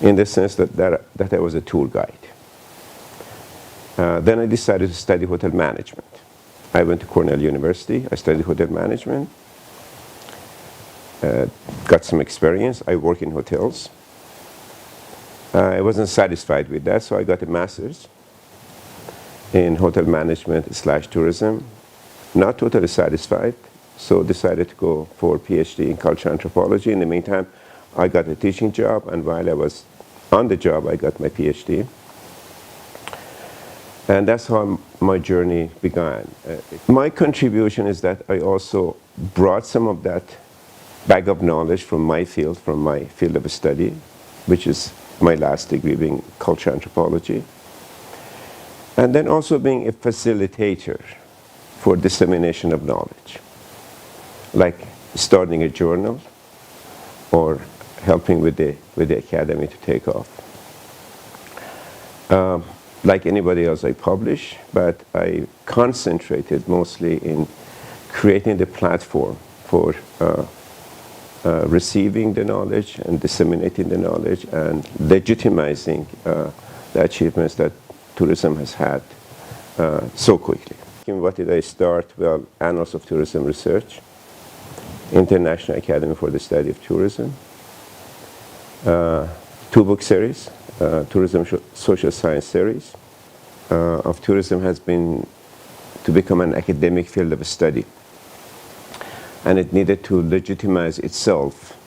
in the sense that I was a tour guide. Then I decided to study hotel management. I went to Cornell University. I studied hotel management, got some experience. I work in hotels. I wasn't satisfied with that, so I got a master's in hotel management / tourism. Not totally satisfied, so decided to go for a PhD in cultural anthropology. In the meantime, I got a teaching job, and while I was on the job, I got my PhD. And that's how my journey began. My contribution is that I also brought some of that bag of knowledge from my field of study, which is my last degree being cultural anthropology. And then also being a facilitator for dissemination of knowledge, like starting a journal or helping with the academy to take off. Like anybody else, I publish, but I concentrated mostly in creating the platform for receiving the knowledge and disseminating the knowledge and legitimizing the achievements that tourism has had so quickly. What did I start? Well, Annals of Tourism Research, International Academy for the Study of Tourism, 2-book series, Tourism Social Science series of tourism has been to become an academic field of study. And it needed to legitimize itself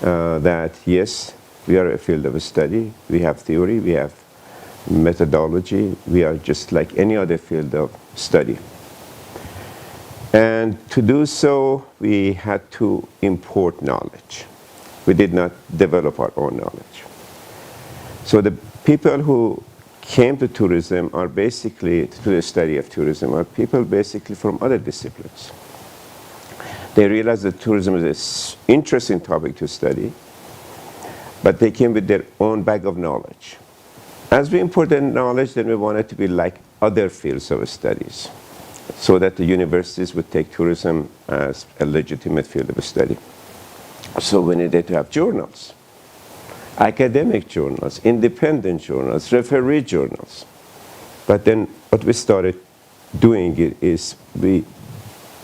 that, yes, we are a field of study, we have theory, we have methodology, we are just like any other field of study. And to do so, we had to import knowledge. We did not develop our own knowledge. So the people who came to tourism are basically, to the study of tourism, are people basically from other disciplines. They realized that tourism is an interesting topic to study, but they came with their own bag of knowledge. As we imported knowledge, then we wanted to be like other fields of studies, so that the universities would take tourism as a legitimate field of study. So we needed to have journals, academic journals, independent journals, referee journals. But then what we started doing is we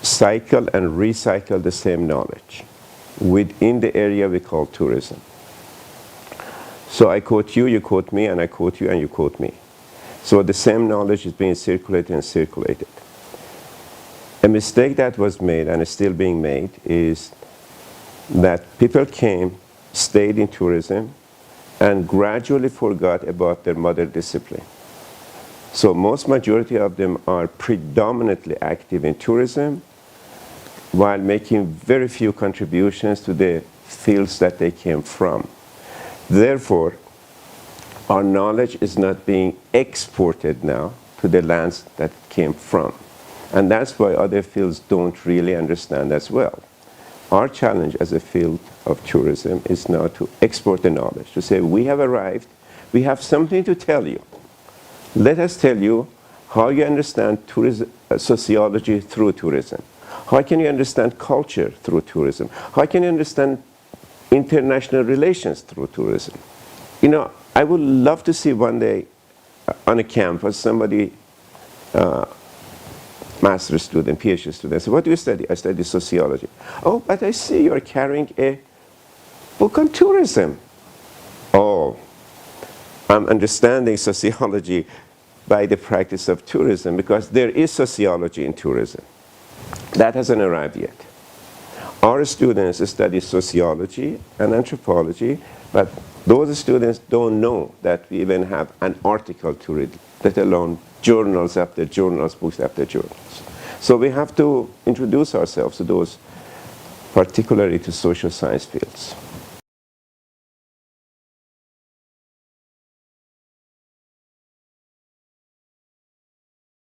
cycle and recycle the same knowledge within the area we call tourism. So I quote you, you quote me, and I quote you, and you quote me. So the same knowledge is being circulated and circulated. A mistake that was made, and is still being made, is that people came, stayed in tourism, and gradually forgot about their mother discipline. So most majority of them are predominantly active in tourism, while making very few contributions to the fields that they came from. Therefore, our knowledge is not being exported now to the lands that it came from. And that's why other fields don't really understand as well. Our challenge as a field of tourism is now to export the knowledge, to say we have arrived, we have something to tell you. Let us tell you how you understand tourism, sociology through tourism. How can you understand culture through tourism? How can you understand international relations through tourism? You know, I would love to see one day on a campus somebody, master's student, PhD student, say, what do you study? I study sociology. Oh, but I see you're carrying a book on tourism. Oh, I'm understanding sociology by the practice of tourism, because there is sociology in tourism. That hasn't arrived yet. Our students study sociology and anthropology, but those students don't know that we even have an article to read, let alone journals after journals, books after journals. So we have to introduce ourselves to those, particularly to social science fields.